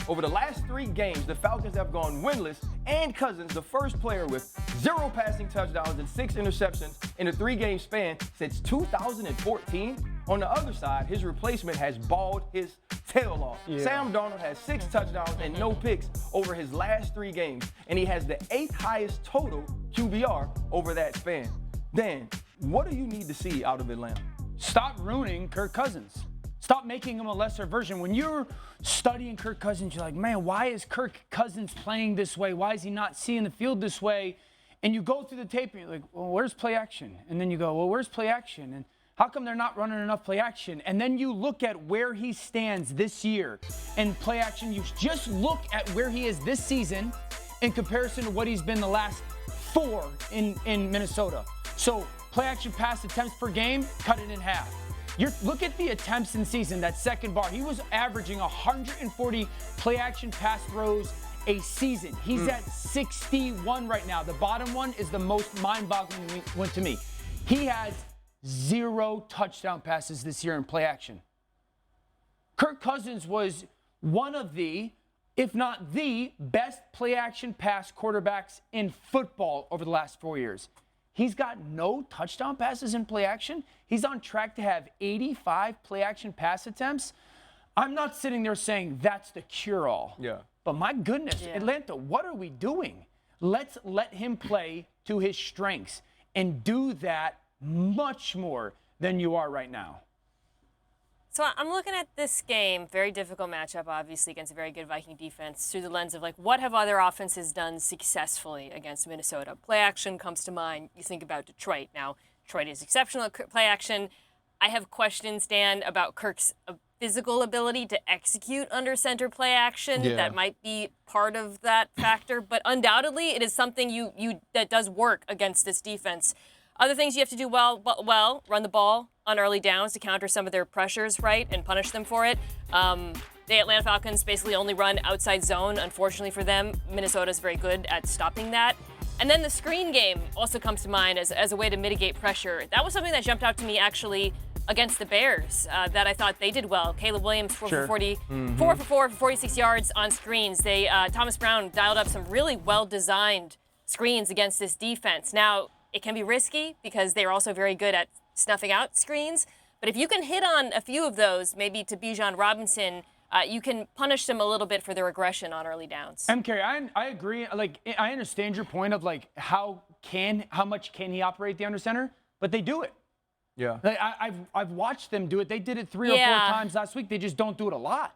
Over the last 3 games, the Falcons have gone winless, and Cousins, the first player with 0 passing touchdowns and 6 interceptions in a 3-game span since 2014. On the other side, his replacement has balled his tail off. Yeah. Sam Darnold has 6 touchdowns and no picks over his last 3 games, and he has the 8th highest total QBR over that span. Dan, what do you need to see out of Atlanta? Stop ruining Kirk Cousins. Stop making him a lesser version. When you're studying Kirk Cousins, you're like, man, why is Kirk Cousins playing this way? Why is he not seeing the field this way? And you go through the tape and you're like, well, where's play action? And then you go, well, where's play action? And how come they're not running enough play action? And then you look at where he stands this year in play action. You just look at where he is this season in comparison to what he's been the last 4 in Minnesota. So play action pass attempts per game, cut it in half. Look at the attempts in season, that second bar. He was averaging 140 play action pass throws a season. He's at 61 right now. The bottom one is the most mind-boggling one to me. He has 0 touchdown passes this year in play action. Kirk Cousins was one of the, if not the, best play action pass quarterbacks in football over the last 4 years. He's got no touchdown passes in play action. He's on track to have 85 play action pass attempts. I'm not sitting there saying that's the cure-all. Yeah. But my goodness, Atlanta, what are we doing? Let's let him play to his strengths and do that much more than you are right now. So I'm looking at this game, very difficult matchup, obviously, against a very good Viking defense, through the lens of, like, what have other offenses done successfully against Minnesota? Play action comes to mind. You think about Detroit. Now, Detroit is exceptional at play action. I have questions, Dan, about Kirk's physical ability to execute under center play action. Yeah. That might be part of that factor. But undoubtedly, it is something that does work against this defense. Other things you have to do well, run the ball on early downs to counter some of their pressures, right, and punish them for it. The Atlanta Falcons basically only run outside zone, unfortunately for them. Minnesota's very good at stopping that. And then the screen game also comes to mind as a way to mitigate pressure. That was something that jumped out to me, actually, against the Bears, that I thought they did well. Caleb Williams, 4 for 4 for 46 yards on screens. Thomas Brown dialed up some really well-designed screens against this defense. Now, it can be risky because they're also very good at snuffing out screens. But if you can hit on a few of those, maybe to Bijan Robinson, you can punish them a little bit for their aggression on early downs. MK, I agree. Like, I understand your point of, like, how much can he operate the under center, but they do it. Yeah. Like, I've watched them do it. They did it 3 or 4 times last week. They just don't do it a lot.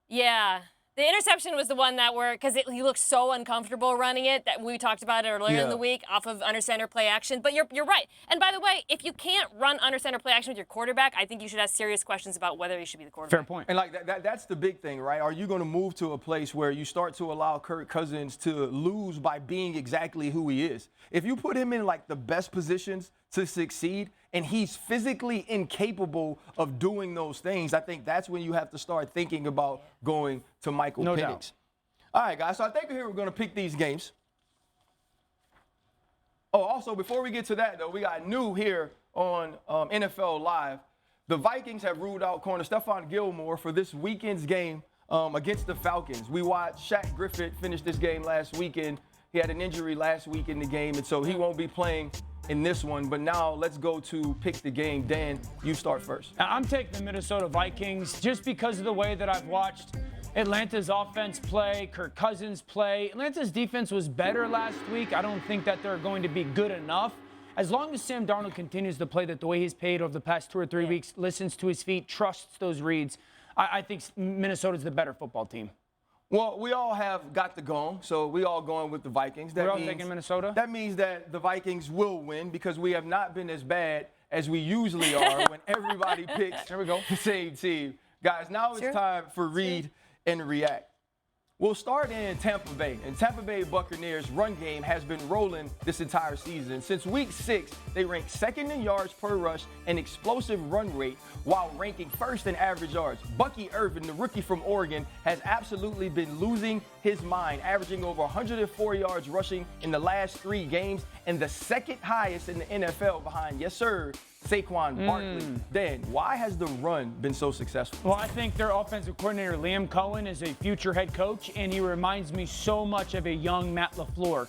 Yeah. The interception was the one that because he looked so uncomfortable running it that we talked about it earlier in the week off of under center play action. But you're right. And by the way, if you can't run under center play action with your quarterback, I think you should ask serious questions about whether he should be the quarterback. Fair point. And like that's the big thing, right? Are you going to move to a place where you start to allow Kirk Cousins to lose by being exactly who he is? If you put him in like the best positions to succeed and he's physically incapable of doing those things, I think that's when you have to start thinking about going to Michael Penix. Doubt. All right, guys, so I think here we're going to pick these games. Oh, also, before we get to that, though, we got new here on NFL Live. The Vikings have ruled out corner Stephon Gilmore for this weekend's game against the Falcons. We watched Shaq Griffith finish this game last weekend. He had an injury last week in the game, and so he won't be playing in this one. But now let's go to pick the game. Dan, you start first. I'm taking the Minnesota Vikings just because of the way that I've watched Atlanta's offense play, Kirk Cousins play. Atlanta's defense was better last week. I don't think that they're going to be good enough. As long as Sam Darnold continues to play the way he's played over the past 2 or 3 weeks, listens to his feet, trusts those reads, I think Minnesota's the better football team. Well, we all have got the gong, so we all going with the Vikings. We're all taking Minnesota? That means that the Vikings will win because we have not been as bad as we usually are when everybody picks the same team. Guys, now it's time for Read and React. We'll start in Tampa Bay. And Tampa Bay Buccaneers' run game has been rolling this entire season. Since week 6, they rank 2nd in yards per rush and explosive run rate while ranking 1st in average yards. Bucky Irvin, the rookie from Oregon, has absolutely been losing his mind, averaging over 104 yards rushing in the last 3 games and the 2nd highest in the NFL behind, yes sir, Saquon Barkley. Dan, why has the run been so successful? Well, I think their offensive coordinator, Liam Cohen, is a future head coach, and he reminds me so much of a young Matt LaFleur.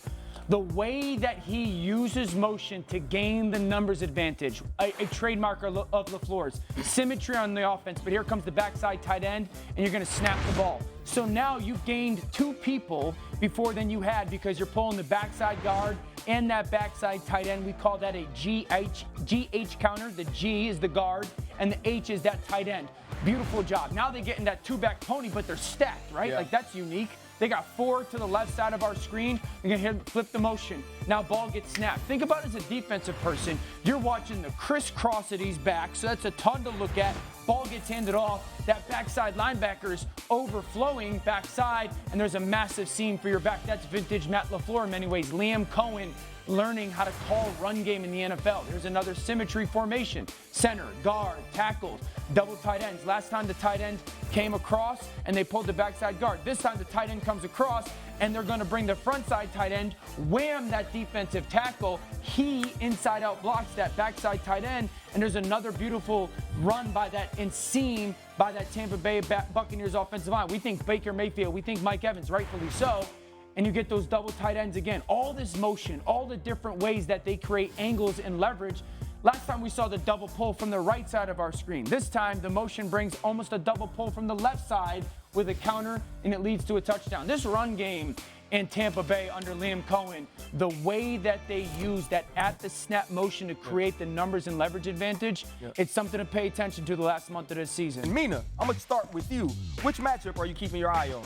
The way that he uses motion to gain the numbers advantage, a trademark of LaFleur's. Symmetry on the offense, but here comes the backside tight end, and you're going to snap the ball. So now you've gained 2 people before than you had because you're pulling the backside guard and that backside tight end. We call that a GH counter. The G is the guard, and the H is that tight end. Beautiful job. Now they get in that 2-back pony, but they're stacked, right? Yeah. Like, that's unique. They got 4 to the left side of our screen. You're going to hear them flip the motion. Now ball gets snapped. Think about it as a defensive person. You're watching the crisscross of these backs, so that's a ton to look at. Ball gets handed off. That backside linebacker is overflowing backside, and there's a massive seam for your back. That's vintage Matt LaFleur in many ways. Liam Cohen learning how to call run game in the NFL. There's another symmetry formation. Center, guard, tackles, double tight ends. Last time the tight end came across and they pulled the backside guard. This time the tight end comes across and they're going to bring the front side tight end, wham that defensive tackle. He inside out blocks that backside tight end, and there's another beautiful run by that and seam by that Tampa Bay Buccaneers offensive line. We think Baker Mayfield, we think Mike Evans, rightfully so. And you get those double tight ends again. All this motion, all the different ways that they create angles and leverage. Last time we saw the double pull from the right side of our screen. This time the motion brings almost a double pull from the left side with a counter, and it leads to a touchdown. This run game in Tampa Bay under Liam Cohen, the way that they use that at the snap motion to create the numbers and leverage advantage, it's something to pay attention to the last month of this season. And Mina, I'm going to start with you. Which matchup are you keeping your eye on?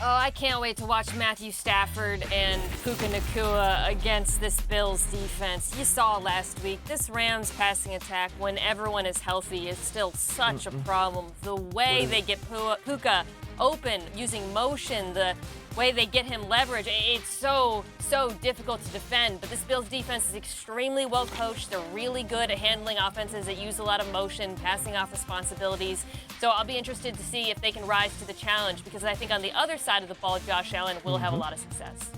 Oh, I can't wait to watch Matthew Stafford and Puka Nacua against this Bills defense. You saw last week, this Rams passing attack, when everyone is healthy, is still such a problem. The way they get Puka open using motion, the way they get him leverage, it's so difficult to defend. But this Bills defense is extremely well coached. They're really good at handling offenses that use a lot of motion, passing off responsibilities. So I'll be interested to see if they can rise to the challenge, because I think on the other side of the ball, Josh Allen will have a lot of success.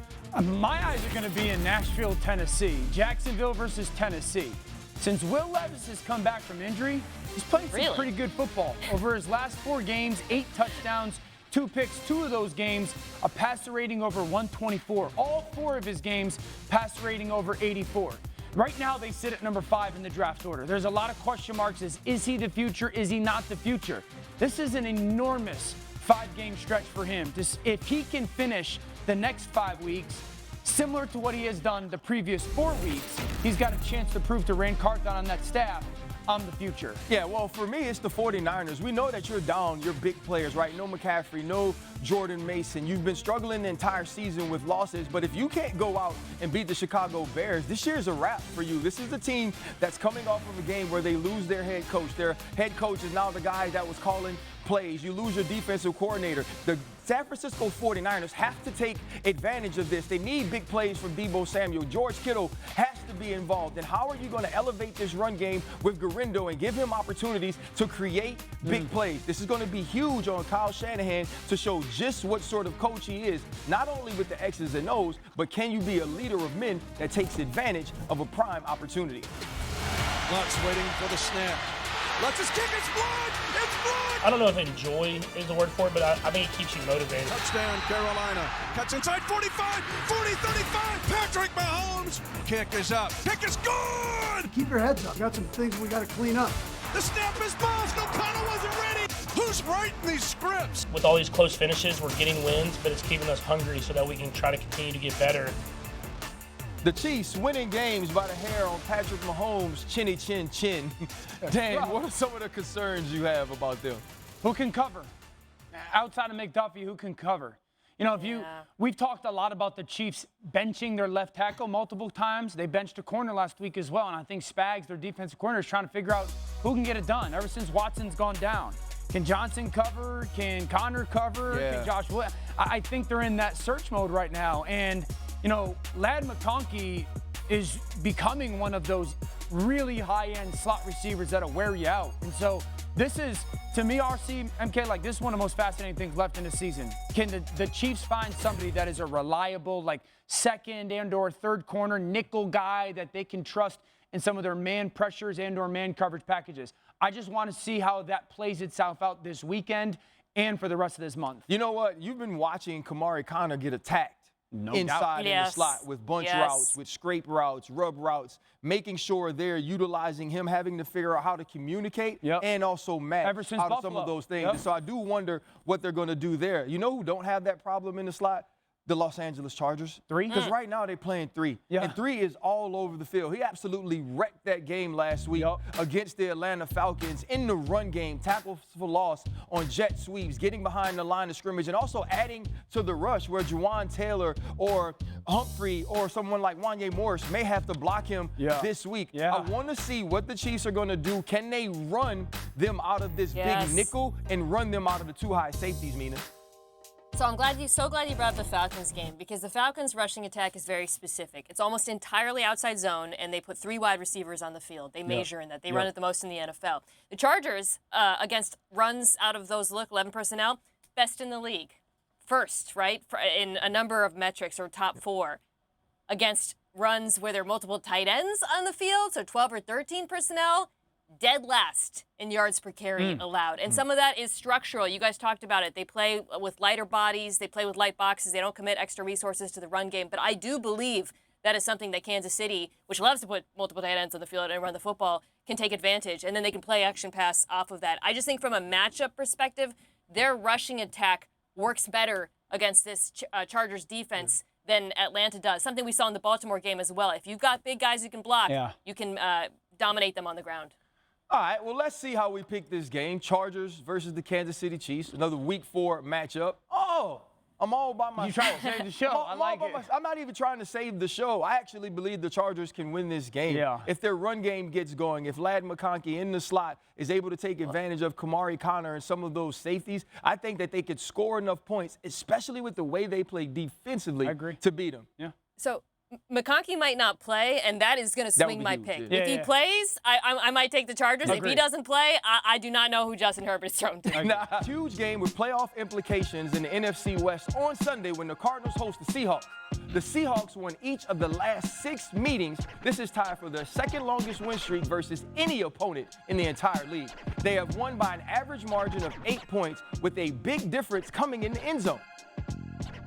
My eyes are going to be in Nashville, Tennessee. Jacksonville versus Tennessee. Since Will Levis has come back from injury, he's playing some pretty good football. Over his last 4 games, 8 touchdowns, 2 picks, 2 of those games, a passer rating over 124. All 4 of his games, passer rating over 84. Right now, they sit at number 5 in the draft order. There's a lot of question marks. Is he the future? Is he not the future? This is an enormous 5-game stretch for him. If he can finish the next 5 weeks similar to what he has done the previous 4 weeks, he's got a chance to prove to Rand Carthon on that staff, I'm the future. Yeah, well, for me, it's the 49ers. We know that you're down your big players, right? No McCaffrey, no Jordan Mason. You've been struggling the entire season with losses, but if you can't go out and beat the Chicago Bears, this year's a wrap for you. This is the team that's coming off of a game where they lose their head coach. Their head coach is now the guy that was calling plays. You lose your defensive coordinator. The San Francisco 49ers have to take advantage of this. They need big plays from Deebo Samuel. George Kittle has to be involved. And how are you going to elevate this run game with Garindo and give him opportunities to create big plays? This is going to be huge on Kyle Shanahan to show just what sort of coach he is, not only with the X's and O's, but can you be a leader of men that takes advantage of a prime opportunity? Lutz waiting for the snap. Lutz is kick, it's blood! It's blood! I don't know if enjoy is the word for it, but I think it keeps you motivated. Touchdown, Carolina. Cuts inside 45, 40, 35. Patrick Mahomes. Kick is up. Kick is good! Keep your heads up. Got some things we got to clean up. The snap is buzzed. O'Connell wasn't ready. Who's writing these scripts? With all these close finishes, we're getting wins, but it's keeping us hungry so that we can try to continue to get better. The Chiefs winning games by the hair on Patrick Mahomes' chinny chin chin. Dan, what are some of the concerns you have about them? Who can cover? Outside of McDuffie, who can cover? You know, we've talked a lot about the Chiefs benching their left tackle multiple times. They benched a corner last week as well, and I think Spags, their defensive corner, is trying to figure out who can get it done ever since Watson's gone down. Can Johnson cover? Can Connor cover? Can Josh Williams? I think they're in that search mode right now, and you know, Ladd McConkey is becoming one of those really high-end slot receivers that'll wear you out. And so this is, to me, RC, MK, like this is one of the most fascinating things left in the season. Can the Chiefs find somebody that is a reliable, like second and or third corner nickel guy that they can trust in some of their man pressures and or man coverage packages. I just want to see how that plays itself out this weekend and for the rest of this month. You know what? You've been watching Kamari Connor get attacked inside in the Yes. slot with bunch routes, with scrape routes, rub routes, making sure they're utilizing him, having to figure out how to communicate and also match Ever since out of some Buffalo. of those things. Yep. And so I do wonder what they're going to do there. You know who don't have that problem in the slot? The Los Angeles Chargers. 3? Because right now they're playing 3. Yeah. And 3 is all over the field. He absolutely wrecked that game last week against the Atlanta Falcons in the run game, tackles for loss on jet sweeps, getting behind the line of scrimmage, and also adding to the rush where Juwan Taylor or Humphrey or someone like Wanye Morris may have to block him this week. Yeah. I want to see what the Chiefs are going to do. Can they run them out of this big nickel and run them out of the 2 high safeties, Mina? So I'm so glad you brought up the Falcons game, because the Falcons' rushing attack is very specific. It's almost entirely outside zone, and they put 3 wide receivers on the field. They measure in that. They run it the most in the NFL. The Chargers, against runs out of those 11 personnel, best in the league. First, right, in a number of metrics, or top 4. Against runs where there are multiple tight ends on the field, so 12 or 13 personnel, dead last in yards per carry allowed. And some of that is structural. You guys talked about it. They play with lighter bodies. They play with light boxes. They don't commit extra resources to the run game. But I do believe that is something that Kansas City, which loves to put multiple tight ends on the field and run the football, can take advantage. And then they can play action pass off of that. I just think from a matchup perspective, their rushing attack works better against this Chargers defense than Atlanta does. Something we saw in the Baltimore game as well. If you've got big guys who can block, you can dominate them on the ground. All right, well, let's see how we pick this game. Chargers versus the Kansas City Chiefs, another Week 4 matchup. Oh, I'm all by myself. You trying to save the show? I like it. I'm not even trying to save the show. I actually believe the Chargers can win this game. If their run game gets going, if Ladd McConkey in the slot is able to take advantage of Kamari Connor and some of those safeties, I think that they could score enough points, especially with the way they play defensively, to beat them. Yeah. So McConkey might not play, and that is going to swing my pick. If he plays, I might take the Chargers. If he doesn't play, I do not know who Justin Herbert is thrown to. Huge game with playoff implications in the NFC West on Sunday when the Cardinals host the Seahawks. The Seahawks won each of the last 6 meetings. This is tied for their second longest win streak versus any opponent in the entire league. They have won by an average margin of 8 points, with a big difference coming in the end zone,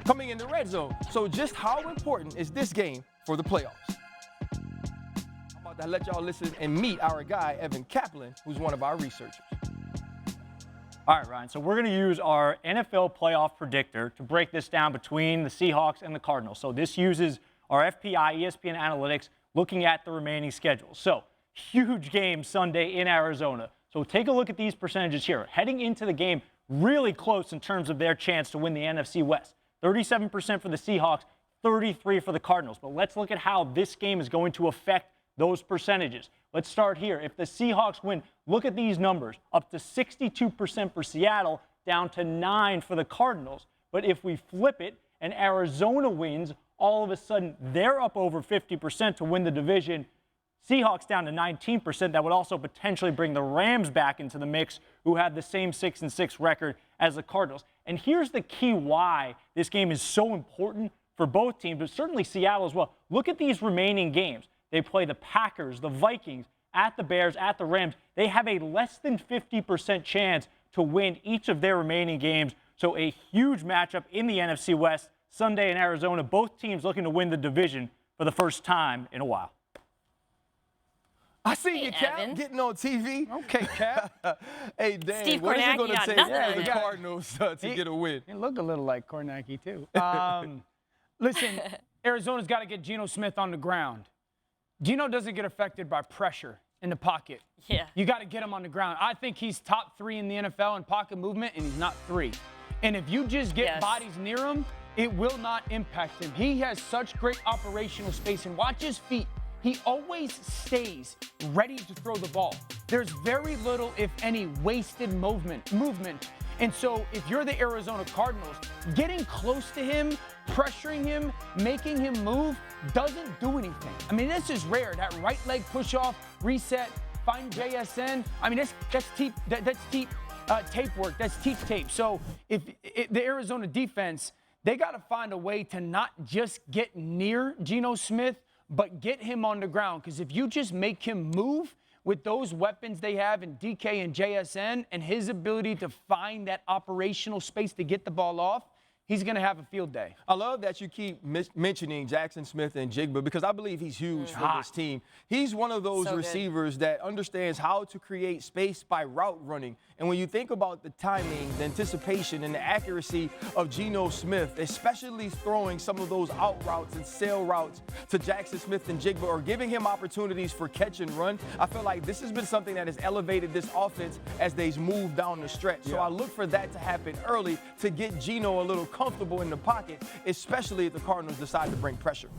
coming in the red zone. So just how important is this game for the playoffs? I'm about to let y'all listen and meet our guy, Evan Kaplan, who's one of our researchers. All right, Ryan, so we're going to use our NFL playoff predictor to break this down between the Seahawks and the Cardinals. So this uses our FPI, ESPN analytics, looking at the remaining schedules. So huge game Sunday in Arizona. So take a look at these percentages here. Heading into the game, really close in terms of their chance to win the NFC West. 37% for the Seahawks, 33% for the Cardinals. But let's look at how this game is going to affect those percentages. Let's start here. If the Seahawks win, look at these numbers. Up to 62% for Seattle, down to 9% for the Cardinals. But if we flip it and Arizona wins, all of a sudden they're up over 50% to win the division. Seahawks down to 19%. That would also potentially bring the Rams back into the mix, who have the same 6-6 record as the Cardinals. And here's the key why this game is so important for both teams, but certainly Seattle as well. Look at these remaining games. They play the Packers, the Vikings, at the Bears, at the Rams. They have a less than 50% chance to win each of their remaining games. So a huge matchup in the NFC West Sunday in Arizona. Both teams looking to win the division for the first time in a while. I see you, Cap, Evan. getting on TV. Okay, Cap. Hey, Dan, Steve what is it Kornacki going to got take nothing for on the that. Cardinals to get a win? He look a little like Kornacki, too. Listen, Arizona's got to get Geno Smith on the ground. Geno doesn't get affected by pressure in the pocket. Yeah. You got to get him on the ground. I think he's top 3 in the NFL in pocket movement, and he's not 3. And if you just get bodies near him, it will not impact him. He has such great operational space, and watch his feet. He always stays ready to throw the ball. There's very little, if any, wasted movement. And so if you're the Arizona Cardinals, getting close to him, pressuring him, making him move, doesn't do anything. I mean, this is rare. That right leg push-off, reset, find JSN. I mean, that's tape work. That's teach tape. So if the Arizona defense, they got to find a way to not just get near Geno Smith, but get him on the ground. Because if you just make him move with those weapons they have in DK and JSN and his ability to find that operational space to get the ball off, he's going to have a field day. I love that you keep mentioning Jackson Smith and Jigba because I believe he's huge for this team. He's one of those receivers that understands how to create space by route running. And when you think about the timing, the anticipation, and the accuracy of Geno Smith, especially throwing some of those out routes and sail routes to Jackson Smith and Jigba or giving him opportunities for catch and run, I feel like this has been something that has elevated this offense as they've moved down the stretch. So I look for that to happen early to get Geno a little comfortable in the pocket, especially if the Cardinals decide to bring pressure.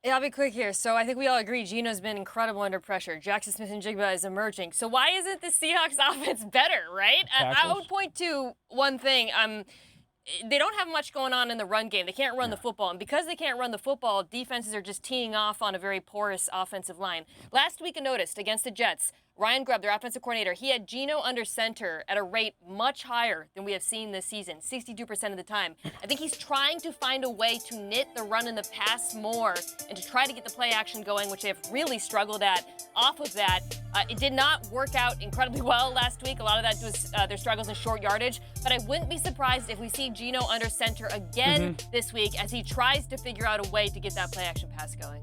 Yeah, I'll be quick here. So I think we all agree Geno's been incredible under pressure. Jackson Smith and Jigba is emerging. So why isn't the Seahawks offense better, right? I would point to one thing. They don't have much going on in the run game. They can't run the football. And because they can't run the football, defenses are just teeing off on a very porous offensive line. Last week I noticed against the Jets, Ryan Grubb, their offensive coordinator, he had Geno under center at a rate much higher than we have seen this season, 62% of the time. I think he's trying to find a way to knit the run and the pass more and to try to get the play action going, which they have really struggled at off of that. It did not work out incredibly well last week. A lot of that was their struggles in short yardage. But I wouldn't be surprised if we see Geno under center again this week as he tries to figure out a way to get that play action pass going.